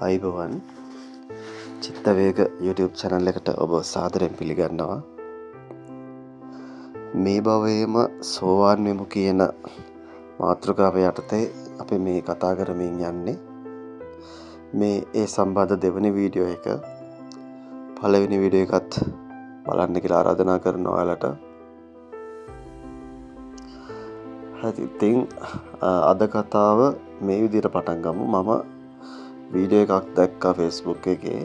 අයිබෝවන් චිත්තවේග YouTube channel එකට ඔබ සාදරයෙන් පිළිගන්නවා. මේ භවයේම සෝවාන් වෙමු කියන මාතෘකාව යටතේ අපි මේ කතා කරමින් යන්නේ. මේ ඒ සම්බන්ධ දෙවෙනි වීඩියෝ එක පළවෙනි වීඩියෝ එකත් බලන්න කියලා ආරාධනා කරනවා ඔයාලට. හරි ඉතින් අද කතාව මේ විදිහට පටන් ගමු. මම වීඩියෝ එකක් දැක්කා Facebook එකේ.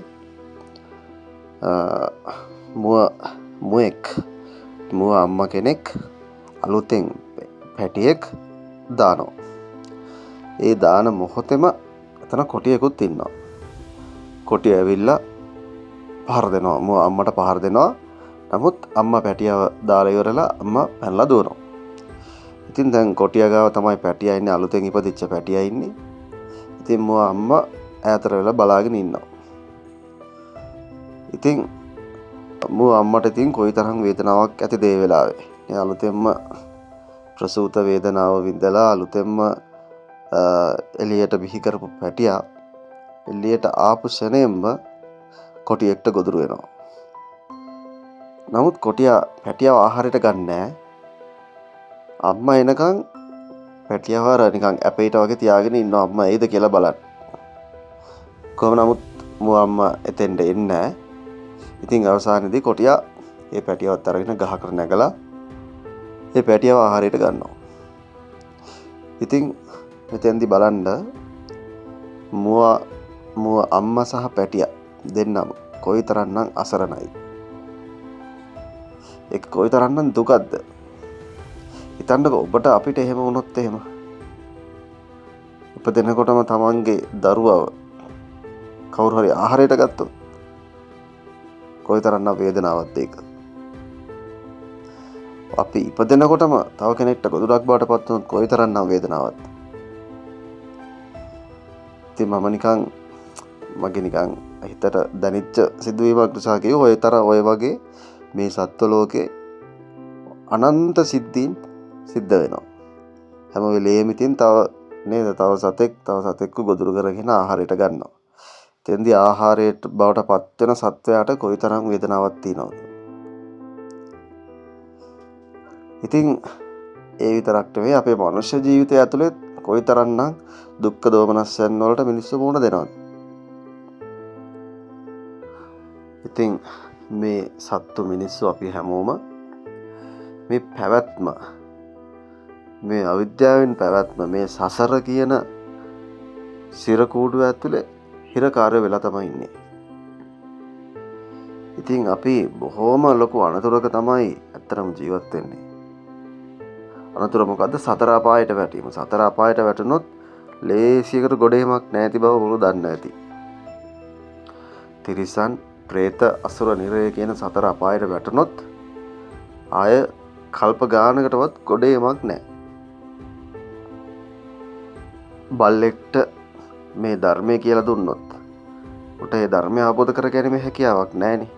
මුව අම්මා කෙනෙක් අලුතෙන් පැටියෙක් දානවා. ඒ දාන මොහොතේම එතන කොටියෙකුත් ඉන්නවා. කොටිය ඇවිල්ලා පහර දෙනවා. මුව අම්මට පහර දෙනවා. නමුත් අම්මා පැටියව දාලා ඉවරලා අම්මා පැනලා දුවනවා. ඉතින් දැන් කොටිය ගාව තමයි පැටියා ඉන්නේ, අලුතෙන් ඉපදිච්ච පැටියා ඉන්නේ. ඉතින් මුව අම්මා ඈතට වෙලා බලාගෙන ඉන්නවා. ඉතින් මුව අම්මට ඉතින් කොයිතරම් වේදනාවක් ඇතිද ඒ වෙලාවේ. ඒ අලුතෙන්ම ප්‍රසූත වේදනාව විඳලා අලුතෙන්ම එළියට බිහි කරපු පැටියා එළියට ආපු ෂණයෙන්ම කොටියෙක්ට ගොදුරු වෙනවා. නමුත් කොටියා පැටියව ආහාරයට ගන්නෑ. අම්මා එනකන් පැටියව නිකන් ඇපේට වගේ තියාගෙන ඉන්නවා අම්මා එයිද කියලා බලන්න. කොහොම නමුත් මුව අම්මා එතෙන්ට එන්නේ නැහැ. ඉතින් අවසානයේදී කොටියා ඒ පැටියවත් අරගෙන ගහකට නැගලා ඒ පැටියව ආහාරයට ගන්නවා. ඉතින් මෙතෙන්දී බලන්න මුව අම්මා සහ පැටියා දෙන්නම කොයිතරම්නම් අසරණයි. ඒක කොයිතරම්නම් දුකක්ද? හිතන්නකෝ ඔබට අපිට එහෙම වුණොත් එහෙම. උපදිනකොටම තමන්ගේ දරුවව කවුරු හරි ආහාරයට ගත්තොත් කොයිතරම්නම් වේදනාවක්ද ඒක. අපි ඉපදෙනකොටම තව කෙනෙක්ට ගොදුරක් බවට පත් වුණොත් කොයිතරම්නම් වේදනාවක්ද. ඉතින් මගේ නිකන් හිතට දැනෙච්ච සිදුවීමක් නිසා කිව්වා ඔය වගේ මේ සත්ව ලෝකේ අනන්ත සිද්ධීන් සිද්ධ වෙනවා. හැම වෙලේම ඉතින් තව සතෙක්ව ගොදුරු කරගෙන ආහාරයට ගන්නවා. එතෙන්දී ආහාරයට බවට පත් වෙන සත්වයාට කොයිතරම් වේදනාවක් තියෙනවද? ඉතින් ඒ විතරක් නෙවෙයි අපේ මනුෂ්‍ය ජීවිතය ඇතුළේ කොයිතරම්නම් දුක්ඛ දෝමනස්යන් වලට මිනිස්සු මුහුණ දෙනවද? ඉතින් මේ සත්තු මිනිස්සු අපි හැමෝම මේ පැවැත්ම, මේ අවිද්‍යාවෙන් පැවැත්ම, මේ සසර කියන සිරකූඩුව ඇතුලේ හිරකාරය වෙලා තමයි ඉන්නේ. ඉතින් අපි බොහොම ලොකු අනතුරක තමයි ඇත්තටම ජීවත් වෙන්නේ. අනතුර මොකද්ද? සතර අපායට වැටීම. සතර අපායට වැටුනොත් ලේසියකට ගොඩේමක් නැති බව ඔබ දන්නේ නැති. තිරිසන්, പ്രേත, අසුර, නිරය කියන සතර අපායට වැටුනොත් ආය කල්ප ගානකටවත් ගොඩේමක් නැහැ. බල්ලෙක්ට මේ ධර්මය කියලා දුන්නොත් උට ඒ ධර්මය අවබෝධ කර ගැනීමේ හැකියාවක් නැහැනේ.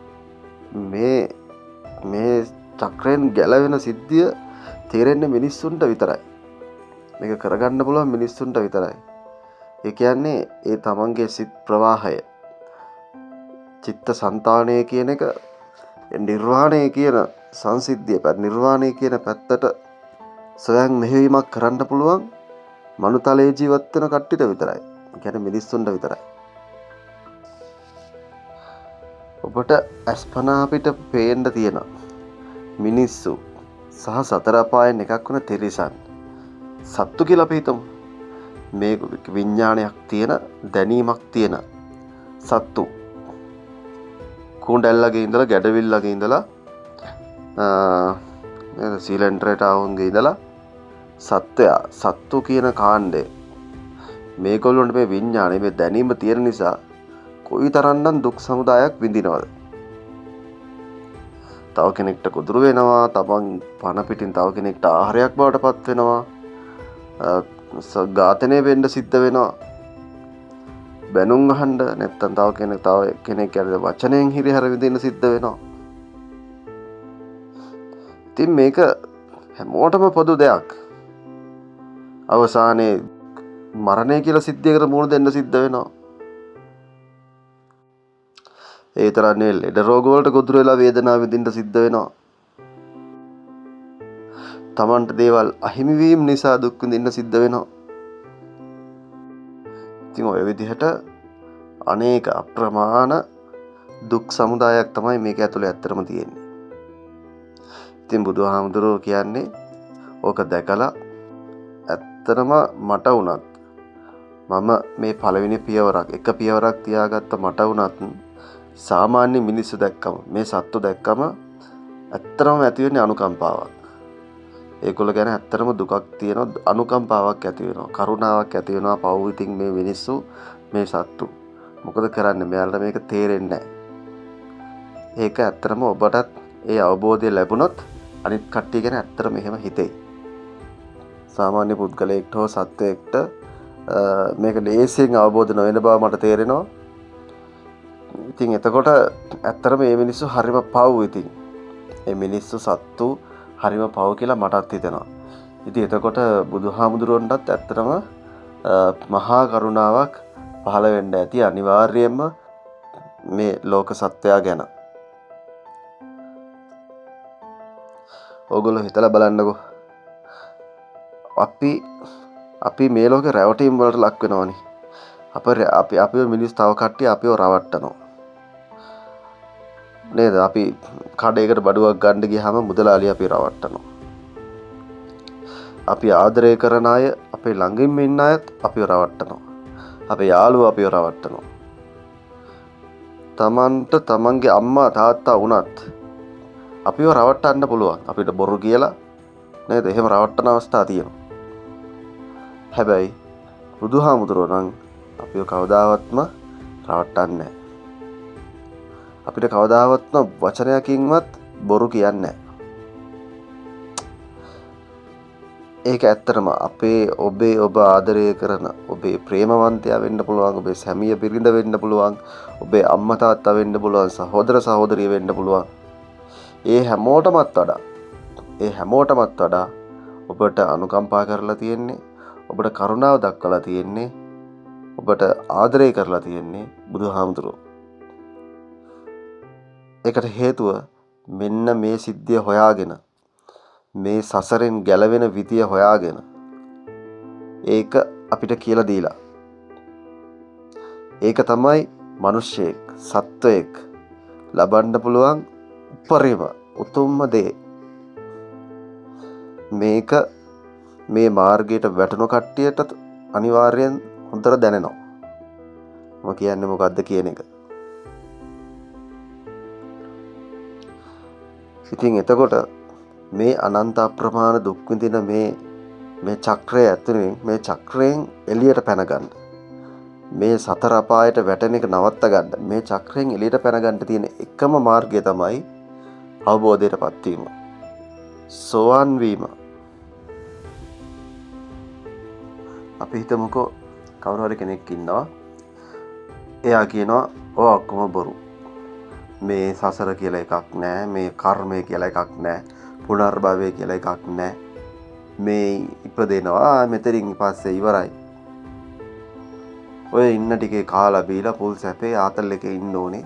මේ චක්‍රයෙන් ගැලවෙන සිද්ධිය තේරෙන්නේ මිනිස්සුන්ට විතරයි. මේක කරගන්න පුළුවන් මිනිස්සුන්ට විතරයි. ඒ කියන්නේ ඒ තමන්ගේ සිත් ප්‍රවාහය, චිත්ත සංතානය කියන එක, නිර්වාණය කියන සංසිද්ධිය, නිර්වාණය කියන පැත්තට සොයන් මෙහෙයීමක් කරන්න පුළුවන් මනුතලයේ ජීවත් වෙන කට්ටියට විතරයි. ඒ කියන්නේ මිනිස්සුන්ට විතරයි. ඔබට අස්පනා පිට පේන්න තියෙන මිනිස්සු සහ සතර අපායන් එකක් වුණ තිරිසන් සත්තු කියලා අපි හිතමු. මේ විඥානයක් තියෙන, දැනීමක් තියෙන සත්තු. කුණ්ඩැල්ලගේ ඉඳලා ගැඩවිල්ලගේ ඉඳලා සීලෙන්ඩරේට ආවුන්ගේ ඉඳලා සත්තු කියන කාණ්ඩය මේගොල්ලොන්ට මේ විඥානය, මේ දැනීම තියෙන නිසා කොයිතරම්නම් දුක් සමුදායක් විඳිනවද? තව කෙනෙක්ට ගොදුරු වෙනවා, තමන් පණ පිටින් තව කෙනෙක්ට ආහාරයක් බවට පත් වෙනවා, ඝාතනය වෙන්න සිද්ධ වෙනවා, බැනුම් අහන්න නැත්නම් තව කෙනෙක් ගැන වචනයෙන් හිරිහැර විඳින්න සිද්ධ වෙනවා. ඉතින් මේක හැමෝටම පොදු දෙයක්. අවසානයේ මරණය කියලා සිද්ධියකට මුහුණ දෙන්න සිද්ධ වෙනවා. ඒ විතරක් නෙවෙයි ලෙඩ රෝග වලට ගොදුරු වෙලා වේදනාව විඳින්න සිද්ධ වෙනවා. තමන්ට දේවල් අහිමි වීම නිසා දුක් විඳින්න සිද්ධ වෙනවා. ඉතින් ඔය විදිහට අනේක අප්‍රමාණ දුක් සමුදායක් තමයි මේක ඇතුලේ ඇත්තටම තියෙන්නේ. ඉතින් බුදුහාමුදුරුවෝ කියන්නේ ඕක දැකලා ඇත්තටම මට වුණත් මම මේ පළවෙනි පියවරක් එක පියවරක් තියාගත්ත මට වුණත් සාමාන්‍ය මිනිස්සු දැක්කම මේ සත්තු දැක්කම ඇත්තටම ඇති වෙන්නේ අනුකම්පාවක්. ඒගොල්ලෝ ගැන ඇත්තටම දුකක් තියෙනවා, අනුකම්පාවක් ඇති වෙනවා, කරුණාවක් ඇති වෙනවා. පව් ඉතින් මේ මිනිස්සු මේ සත්තු මොකද කරන්නේ? මෙයාලට මේක තේරෙන්නේ නැහැ. ඒක ඇත්තටම ඔබටත් ඒ අවබෝධය ලැබුණොත් අනිත් කට්ටිය ගැන ඇත්තටම එහෙම හිතෙයි. සාමාන්‍ය පුද්ගලයෙක්ට හෝ සත්වයෙක්ට මේක ලේසියෙන් අවබෝධ නොවන බව මට තේරෙනවා. ඉතින් එතකොට ඇත්තටම මේ මිනිස්සු හරිම පව්. ඉතින් මේ මිනිස්සු සත්තු හරිම පව් කියලා මටත් හිතෙනවා. ඉතින් එතකොට බුදුහාමුදුරුවන්ටත් ඇත්තටම මහා කරුණාවක් පහළ වෙන්න ඇති අනිවාර්යයෙන්ම මේ ලෝක සත්වයා ගැන. ඕගොල්ලෝ හිතලා බලන්නකෝ. අපි මේ ලෝකේ රැවටීම් වලට ලක් වෙනවනේ. අපි මිනිස් තව කට්ටිය අපිව රවට්ටනවා. නේද? අපි කඩේකට බඩුවක් ගන්න ගියාම මුදලාලි අපි රවට්ටනවා. අපි ආදරය කරන අය, අපේ ළඟින්ම ඉන්න අයත් අපිව රවට්ටනවා. අපේ යාළුවෝ අපිව රවට්ටනවා. තමන්ට තමන්ගේ අම්මා තාත්තා වුණත් අපිව රවට්ටන්න පුළුවන්. අපිට බොරු කියලා නේද? එහෙම රවට්ටන අවස්ථා තියෙනවා. හැබැයි බුදුහාමුදුරුවෝ නම් අපිව කවදාවත්ම රවට්ටන්නේ නැහැ. අපිට කවදාවත්ම වචනයකින්වත් බොරු කියන්නේ නැහැ. ඒක ඇත්තටම ඔබ ආදරය කරන ඔබේ ප්‍රේමවන්තයා වෙන්න පුළුවන්, ඔබේ සැමිය බිරිඳ වෙන්න පුළුවන්, ඔබේ අම්මා තාත්තා වෙන්න පුළුවන්, සහෝදර සහෝදරිය වෙන්න පුළුවන්. ඒ හැමෝටමත් වඩා ඔබට අනුකම්පා කරලා තියෙන්නේ, ඔබට කරුණාව දක්වලා තියෙන්නේ, ඔබට ආදරය කරලා තියෙන්නේ බුදුහාමුදුරුවෝ. ඒකට හේතුව මෙන්න මේ සිද්ධිය හොයාගෙන, මේ සසරෙන් ගැලවෙන විදිය හොයාගෙන ඒක අපිට කියලා දීලා. ඒක තමයි මිනිස්සෙක්, සත්වයෙක් ලබන්න පුළුවන් උපරිම උතුම්ම දේ. මේක මේ මාර්ගයට වැටුණු කට්ටියට අනිවාර්යෙන් හොඳට දැනෙනවා. මම කියන්නේ මොකද්ද කියන එක. ඉතින් එතකොට මේ අනන්ත අප්‍රමාණ දුක් විඳින මේ චක්‍රය ඇතුලෙන්, මේ චක්‍රයෙන් එළියට පැන ගන්න, මේ සතර අපායට වැටෙන එක නවත්ත ගන්න, මේ චක්‍රයෙන් එළියට පැන ගන්න තියෙන එකම මාර්ගය තමයි අවබෝධයටපත් වීම, සෝවාන් වීම. අපි හිතමුකෝ කවුරු හරි කෙනෙක් ඉන්නවා, එයා කියනවා ඔය ඔක්කොම බොරු, මේ සසර කියලා එකක් නැහැ, මේ කර්මය කියලා එකක් නැහැ, පුනර්භවය කියලා එකක් නැහැ, මේ ඉපදෙනවා මෙතනින් පස්සේ ඉවරයි, ඔය ඉන්න ටිකේ කාලා බීලා පුල් සැපේ ආතල් එකේ ඉන්න ඕනේ,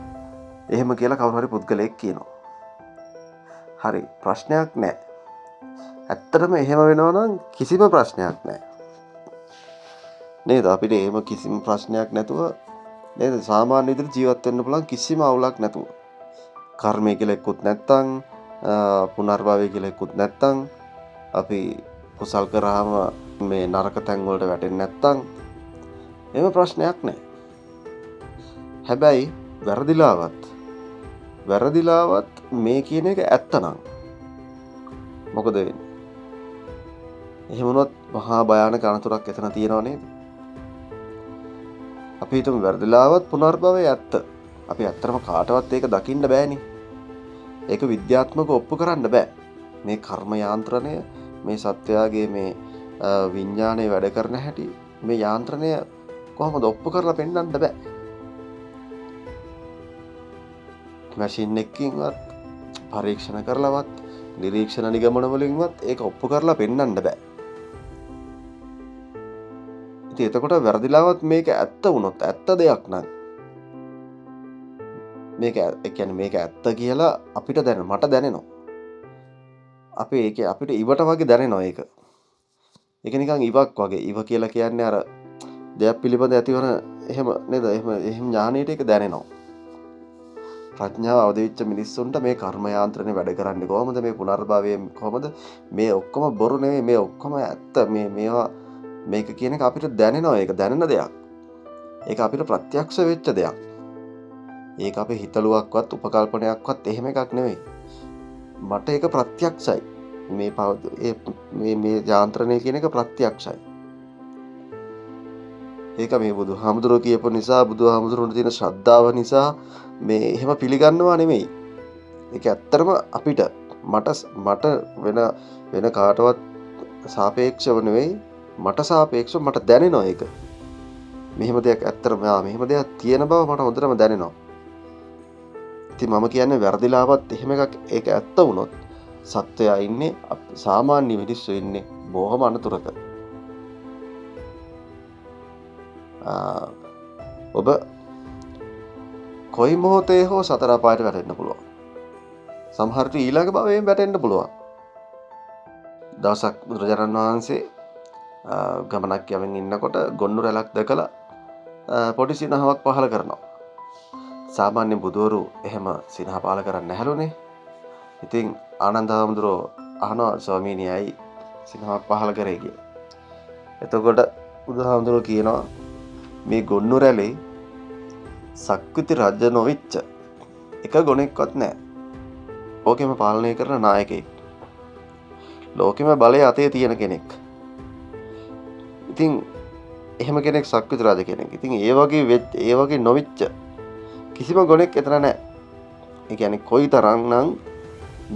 එහෙම කියලා කවුරු හරි පුද්ගලයෙක් කියනවා. හරි, ප්‍රශ්නයක් නැහැ. ඇත්තටම එහෙම වෙනවා නම් කිසිම ප්‍රශ්නයක් නැහැ නේද? අපිට එහෙම කිසිම ප්‍රශ්නයක් නැතුව නේද සාමාන්‍ය විදිහට ජීවත් වෙන්න පුළුවන්, කිසිම අවුලක් නැතුව. කර්මය කියලා එක්කුත් නැත්තම්, පුනර්භවය කියලා එක්කුත් නැත්තම්, අපි කුසල් කරාම මේ නරක තැන් වලට වැටෙන්නේ නැත්තම් එහෙම ප්‍රශ්නයක් නැහැ. හැබැයි වැරදිලාවත් මේ කියන එක ඇත්තනම් මොකද වෙන්නේ? එහෙම වුණොත් මහා භයානක අනතුරක් එතන තියෙනව නේද? අපි හිතමු වැරදිලාවත් පුනර්භවය ඇත්ත. අපි ඇත්තටම කාටවත් ඒක දකින්න බෑනේ. ඒක විද්‍යාත්මකව ඔප්පු කරන්න බෑ. මේ කර්ම යාන්ත්‍රණය, මේ සත්වයාගේ මේ විඥානයේ වැඩ කරන හැටි, මේ යාන්ත්‍රණය කොහොමද ඔප්පු කරලා පෙන්වන්න බෑ. මැෂින් එකකින්වත් පරීක්ෂණ කරලවත් නිරීක්ෂණ නිගමන වලින්වත් ඒක ඔප්පු කරලා පෙන්වන්න බෑ. ඉතින් එතකොට වැරදිලාවත් මේක ඇත්ත වුණොත්, ඇත්ත දෙයක් නම් මේක ඒ කියන්නේ මේක ඇත්ත කියලා අපිට මට දැනෙනවා. අපිට ඉවට වගේ දැනෙනවා ඒක. ඒක නිකන් ඉවක් වගේ. ඉව කියලා කියන්නේ අර දෙයක් පිළිබඳ ඇතිවන එහෙම නේද? එහෙම ඥානයට ඒක දැනෙනවා. ප්‍රඥාව අවදි වෙච්ච මිනිස්සුන්ට මේ කර්ම යාන්ත්‍රණය වැඩ කරන්නේ කොහොමද? මේ පුනර්භවය කොහොමද? මේ ඔක්කොම බොරු නෙවෙයි. මේ ඔක්කොම ඇත්ත. මේවා මේක කියන එක අපිට දැනෙනවා. ඒක දැනෙන දෙයක්. ඒක අපිට ප්‍රත්‍යක්ෂ වෙච්ච දෙයක්. ඒක අපේ හිතලුවක්වත් උපකල්පනයක්වත් එහෙම එකක් නෙවෙයි. මට ඒක ප්‍රත්‍යක්ෂයි. මේ යාන්ත්‍රණය කියන එක ප්‍රත්‍යක්ෂයි. ඒක මේ බුදුහාමුදුරුවෝ කියපු නිසා බුදුහාමුදුරුවන්ට තියෙන ශ්‍රද්ධාව නිසා මේ එහෙම පිළිගන්නවා නෙමෙයි. ඒක ඇත්තටම අපිට මට වෙන කාටවත් සාපේක්ෂව නෙවෙයි මට සාපේක්ෂව මට දැනෙනවා ඒක. මෙහෙම දෙයක් ඇත්තටම මෙහෙම දෙයක් තියෙන බව මට හොඳටම දැනෙනවා. ඉතින් මම කියන්නේ වැරදිලාවත් එහෙම එකක් ඒක ඇත්ත වුණොත් සත්‍යය ඉන්නේ සාමාන්‍ය මිනිස්සු ඉන්නේ බොහොම අනතුරක. ඔබ කොයි මොහොතේ හෝ සතර අපායට වැටෙන්න පුළුවන්. සමහරට ඊළඟ භවයෙන් වැටෙන්න පුළුවන්. දවසක් බුදුරජාණන් වහන්සේ ගමනක් යමින් ඉන්නකොට ගොන්නු රැලක් දැකලා පොඩි සිනහවක් පහල කරනවා. සාමාන්‍ය බුදවරු එහෙම සිනහ පහල කරන්නේ නැහැලුනේ. ඉතින් ආනන්ද හාමුදුරුවෝ අහනවා ස්වාමීනි අයි සිනහවක් පහල කරේ කියලා. එතකොට බුදුහාමුදුරුවෝ කියනවා මේ ගොන්නු රැලේ සක්විති රජ නොවිච්ච එක ගොනෙක්වත් නැහැ. ඕකෙම පාලනය කරන නායකයෙක්. ලෝකෙම බලය අතේ තියෙන කෙනෙක්. ඉතින් එහෙම කෙනෙක් සක්විති රජ කෙනෙක්. ඉතින් ඒ වගේ නොවිච්ච කිසිම ගොනෙක් එතන නැහැ. ඒ කියන්නේ කොයිතරම්නම්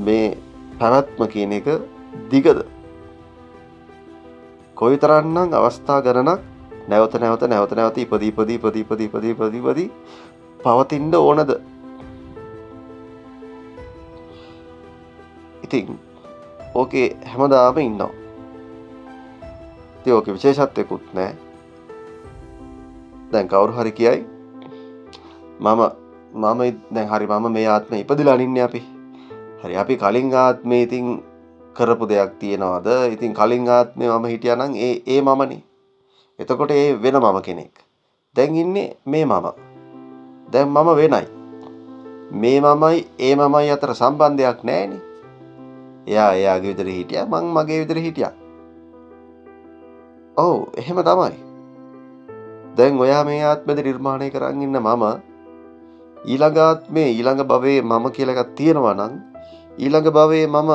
මේ පැවැත්ම කියන එක දිගද? කොයිතරම්නම් අවස්ථා ගණනක් නැවත ඉපදී පවතින්න ඕනද? ඉතින් ඕකේ හැමදාම ඉන්නවා. ඉතින් ඕකේ විශේෂත්වයක්වත් නැහැ. දැන් කවුරු හරි කියයි මම මේ ආත්මේ ඉපදිලා ඉන්නේ අපි. හරි අපි කලින් ආත්මේ ඉතින් කරපු දෙයක් තියනවාද? ඉතින් කලින් ආත්මේ මම හිටියා නම් ඒ මමනේ. එතකොට ඒ වෙන මම කෙනෙක්. දැන් ඉන්නේ මේ මම. දැන් මම වෙනයි. මේ මමයි ඒ මමයි අතර සම්බන්ධයක් නැහැනේ. එයා එයාගේ විදිහට හිටියා මං මගේ විදිහට හිටියා. ඔව් එහෙම තමයි. දැන් ඔයා මේ ආත්මෙද නිර්මාණය කරන් ඉන්න මම ඊළඟ ආත්මේ ඊළඟ භවයේ මම කියලා එකක් තියෙනවා නම් ඊළඟ භවයේ මම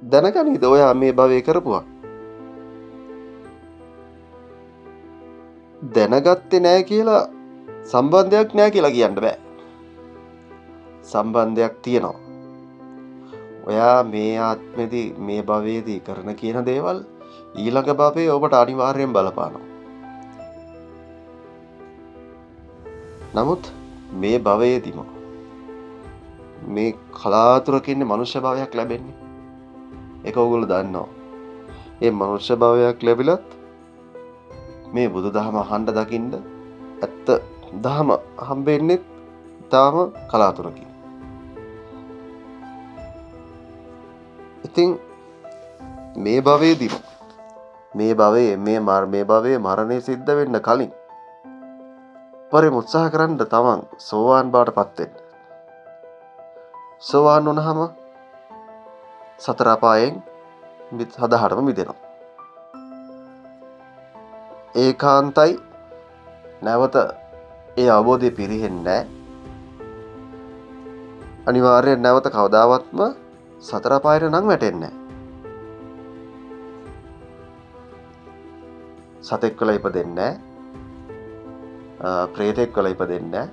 දැනගනීද ඔයා මේ භවයේ කරපුවා? දැනගත්තේ නැහැ කියලා සම්බන්ධයක් නැහැ කියලා කියන්න බෑ. සම්බන්ධයක් තියෙනවා. ඔයා මේ ආත්මෙදී මේ භවයේදී කරන කියන දේවල් ඊළඟ භවයේ ඔබට අනිවාර්යෙන් බලපානවා. නමුත් මේ භවයේදීම මේ කලාතුරකින් මනුෂ්‍ය භවයක් ලැබෙන්නේ. ඒක ඔයගොල්ලෝ දන්නවා. මේ මනුෂ්‍ය භවයක් ලැබිලත් මේ බුදුදහම අහන්න දකින්න ඇත්ත දහම හම්බෙන්නේ තාම කලාතුරකින්. ඉතින් මේ භවයේදී මේ භවයේ මරණය සිද්ධ වෙන්න කලින් පරිම උත්සාහ කරන්න තමන් සෝවාන් බවට පත් වෙන්න. සෝවාන් වුණාම සතර අපායෙන් සදාහටම මිදෙනවා. ඒකාන්තයි නැවත ඒ අවබෝධය පිරෙන්නේ නැහැ. අනිවාර්යෙන් නැවත කවදාවත්ම සතර අපායට නම් වැටෙන්නේ නැහැ. සතෙක් වෙලා ඉපදෙන්නේ නැහැ. ප්‍රේතෙක් වෙලා ඉපදෙන්නේ නැහැ.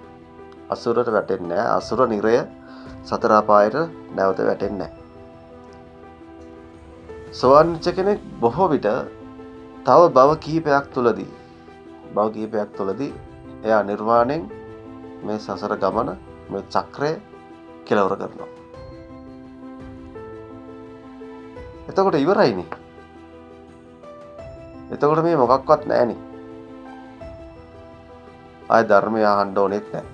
අසුරට වැටෙන්නේ නැහැ. අසුර නිරය සතර අපායට නැවත වැටෙන්නේ නැහැ. සෝවාන් වෙච්ච කෙනෙක් බොහෝ විට තව භව කීපයක් තුලදී එයා නිර්වාණයෙන් මේ සසර ගමන මේ චක්‍රය කෙලවර කරනවා. එතකොට ඉවරයිනේ. එතකොට මේ මොකක්වත් නැහැනේ. ආය ධර්මය අහන්න ඕනෙත් නැහැ.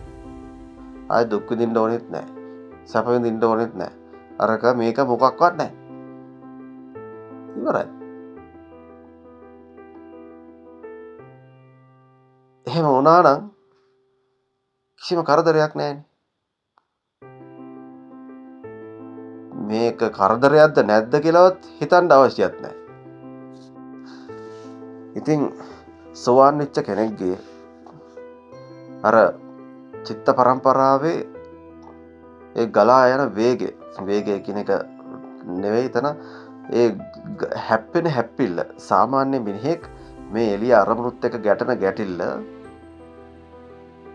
ආයෙ දුක් විඳින්න ඕනෙත් නැහැ. සැප විඳින්න ඕනෙත් නැහැ. අරක මේක මොකක්වත් නැහැ. ඉවරයි. එහෙම වුණා නම් කිසිම කරදරයක් නැහැනේ. මේක කරදරයක්ද නැද්ද කියලාවත් හිතන්න අවශ්‍යත් නැහැ. ඉතින් සෝවාන් වෙච්ච කෙනෙක්ගේ අර චිත්ත පරම්පරාවේ ඒ ගලා යන වේගය කියන එක නෙවෙයි තන ඒ හැප්පෙන හැප්පිල්ල සාමාන්‍ය මිනිහෙක් මේ එළිය අරමුණුත් එක්ක ගැටෙන ගැටිල්ල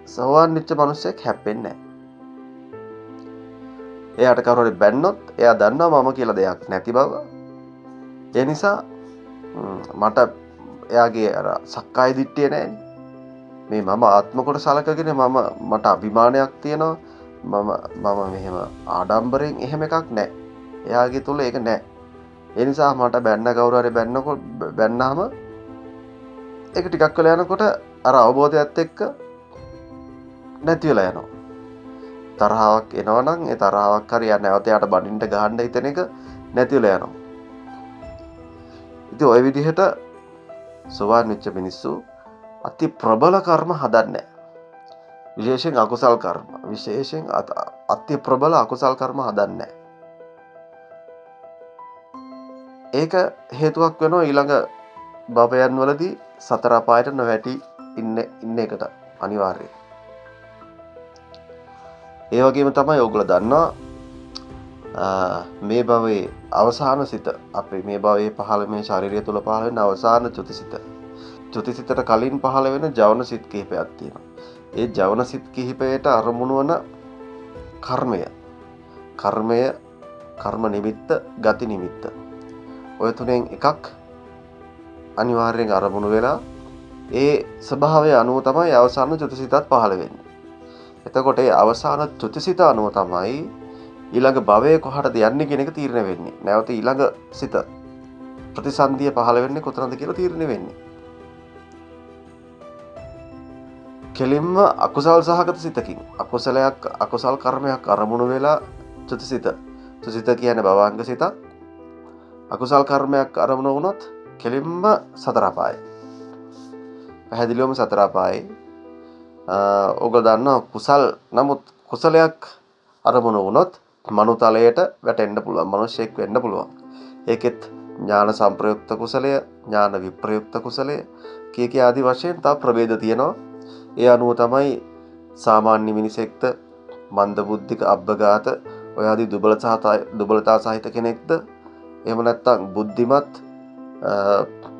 සෝවාන් වෙච්ච මිනිහෙක් හැප්පෙන්නේ නැහැ. එයාට කවුරු හරි බැන්නොත් එයා දන්නවා මම කියලා දෙයක් නැති බව. ඒ නිසා මට එයාගේ අර සක්කාය දිට්ඨිය නැහැනේ. මේ මම ආත්ම කොට සලකගෙන මට අභිමානයක් තියෙනවා. මම මෙහෙම ආඩම්බරයෙන් එහෙම එකක් නැහැ. එයාගේ තුල ඒක නැහැ. ඒ නිසා මට බැන්න කවුරු හරි බැන්නාම ඒක ටිකක් වෙලා යනකොට අර අවබෝධයත් එක්ක නැති වෙලා යනවා. තරහාවක් එනවනම් ඒ තරහාවක් හරි නැවත යාට බඩින්න ගහන්න හිතන එක නැති වෙලා යනවා. ඉතින් ওই විදිහට සෝවාන් වෙච්ච මිනිස්සු අති ප්‍රබල කර්ම හදන්නේ. විශේෂයෙන් අකුසල් කර්ම. විශේෂයෙන් අති ප්‍රබල අකුසල් කර්ම හදන්නේ. ඒක හේතුවක් වෙනවා ඊළඟ භවයන් වලදී සතර අපායට නොවැටි ඉන්න එකට අනිවාර්යයෙන්. ඒ වගේම තමයි ඕගොල්ලෝ දන්නවා මේ භවයේ අවසාන සිත අපේ මේ භවයේ පහළ මේ ශාරීරිය තුල පහළ වෙන අවසාන චුතිසිත. චුතිසිතට කලින් පහළ වෙන ජවන සිත් කිහිපයක් තියෙනවා. ඒ ජවන සිත් කිහිපයට අරමුණු වන කර්මය, කර්ම නිමිත්ත, ගති නිමිත්ත. ඔය තුනෙන් එකක් අනිවාර්යෙන් අරමුණු වෙලා ඒ ස්වභාවය අනුව තමයි අවසාන චුතිසිතත් පහළ වෙන්නේ. එතකොට ඒ අවසාන චුතිසිත අනුව තමයි ඊළඟ භවයේ කොහටද යන්නේ කියන එක තීරණය වෙන්නේ. නැවත ඊළඟ සිත ප්‍රතිසන්දිය පහළ වෙන්නේ කොතනද කියලා තීරණය වෙන්නේ. කෙලින්ම අකුසල් සහගත සිතකින් අකුසල් කර්මයක් අරමුණු වෙලා චුතිසිත කියන්නේ භවංග සිතක්. අකුසල් කර්මයක් අරමුණු වුණොත් කෙලින්ම සතර අපායයි. පැහැදිලිවම සතර අපායයි. ඔගොල්ලෝ දන්නවා නමුත් කුසලයක් අරමුණු වුණොත් මනුතලයට වැටෙන්න පුළුවන්. මිනිසෙක් වෙන්න පුළුවන්. ඒකෙත් ඥාන සම්ප්‍රයුක්ත කුසලය, ඥාන විප්‍රයුක්ත කුසලය කී ආදි වශයෙන් තව ප්‍රභේද තියෙනවා. ඒ අනුව තමයි සාමාන්‍ය මිනිසෙක්ට මන්ද බුද්ධික අබ්බගාත ඔය ආදී දුබලතා සහිත කෙනෙක්ද එහෙම නැත්නම් බුද්ධිමත්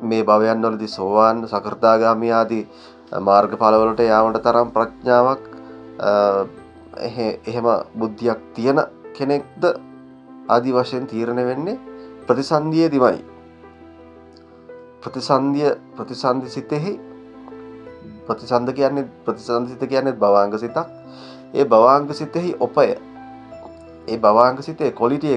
මේ භවයන් වලදී සෝවාන් සකෘදාගාමී ආදී මාර්ගඵල වලට යාමට තරම් ප්‍රඥාවක් එහෙම බුද්ධියක් තියෙන කෙනෙක්ද ආදි වශයෙන් තීරණය වෙන්නේ ප්‍රතිසන්දියේදීමයි. ප්‍රතිසන්දි සිත කියන්නේ භවාංග සිතක්. ඒ භවාංග සිතෙහි ඔපය. ඒ භවාංග සිතේ ක්වොලිටි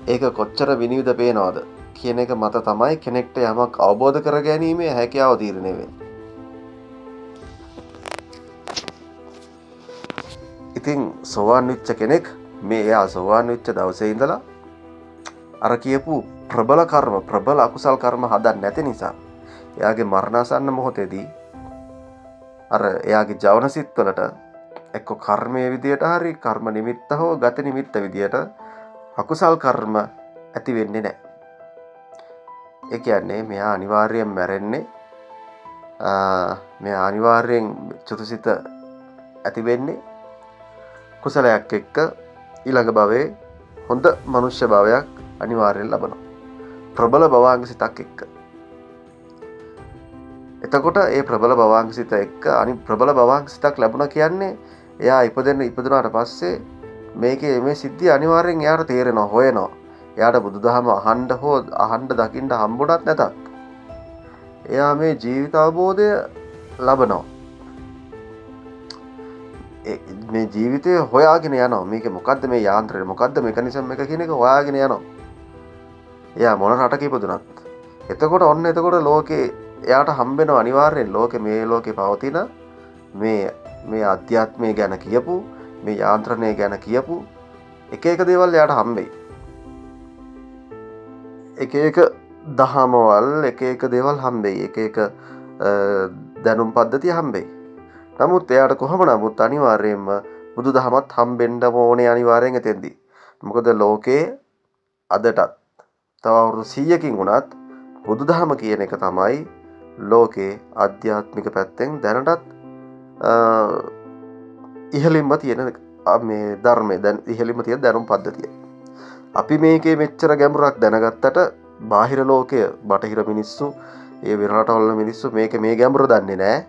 ඒක කොච්චර විනිවිද පේනවද කියන එක මත තමයි කෙනෙක්ට යමක් අවබෝධ කර ගැනීමේ හැකියාව තීරණය වෙන්නේ. ඉතින් සෝවාන් වෙච්ච කෙනෙක් එයා සෝවාන් වෙච්ච දවසේ ඉඳලා අර කියපු ප්‍රබල අකුසල් කර්ම හදන්නේ නැති නිසා එයාගේ මරණාසන්න මොහොතේදී අර එයාගේ ජවන සිත් වලට එක්ක කර්මයේ විදියට හරි කර්ම නිමිත්ත හෝ ගති නිමිත්ත විදියට අකුසල් කර්ම ඇති වෙන්නේ නැහැ. ඒ කියන්නේ මෙයා අනිවාර්යෙන් මැරෙන්නේ මෙයා අනිවාර්යෙන් චුතිසිත ඇති වෙන්නේ කුසලයක් එක්ක ඊළඟ භවයේ හොඳ මනුෂ්‍ය භාවයක් අනිවාර්යෙන් ලබනවා. ප්‍රබල භවාංග සිතක් එක්ක. එතකොට ඒ ප්‍රබල භවාංග සිත එක්ක ප්‍රබල භවාංග සිතක් ලැබුණා කියන්නේ එයා ඉපදුනාට පස්සේ මේ සිද්ධිය අනිවාර්යෙන් එයාට තේරෙනවා, හොයනවා. එයාට බුදුදහම අහන්න දකින්න හම්බුණත් නැතත් එයා මේ ජීවිත අවබෝධය ලබනවා. මේ ජීවිතය හොයාගෙන යනවා. මේක මොකද්ද මේ යාන්ත්‍රය, මොකද්ද මෙකනිසම් එක කියන එක හොයාගෙන යනවා. එයා මොන රටක ඉපදුනත්. එතකොට ලෝකේ එයාට හම්බෙනවා අනිවාර්යෙන් මේ ලෝකේ පවතින මේ මේ අධ්‍යාත්මය ගැන කියපු මේ යාන්ත්‍රණය ගැන කියපු එක එක දේවල් එයාට හම්බෙයි. එක එක දහමවල් එක එක දේවල් හම්බෙයි. එක එක දැනුම් පද්ධතිය හම්බෙයි. නමුත් එයාට කොහොම නමුත් අනිවාර්යයෙන්ම බුදු දහමත් හම්බෙන්න ඕනේ අනිවාර්යෙන් එතෙන්දී. මොකද ලෝකේ අදටත් තව අවුරුදු 100කින් වුණත් බුදු දහම කියන එක තමයි ලෝකේ ආධ්‍යාත්මික පැත්තෙන් දැනටත් ඉහළින්ම තියෙන මේ ධර්මය දැන් ඉහළින්ම තියෙන දැනුම් පද්ධතිය. අපි මේකේ මෙච්චර ගැඹුරක් දැනගත්තට බාහිර ලෝකය බටහිර මිනිස්සු ඒ විරටවල මිනිස්සු මේක මේ ගැඹුර දන්නේ නැහැ.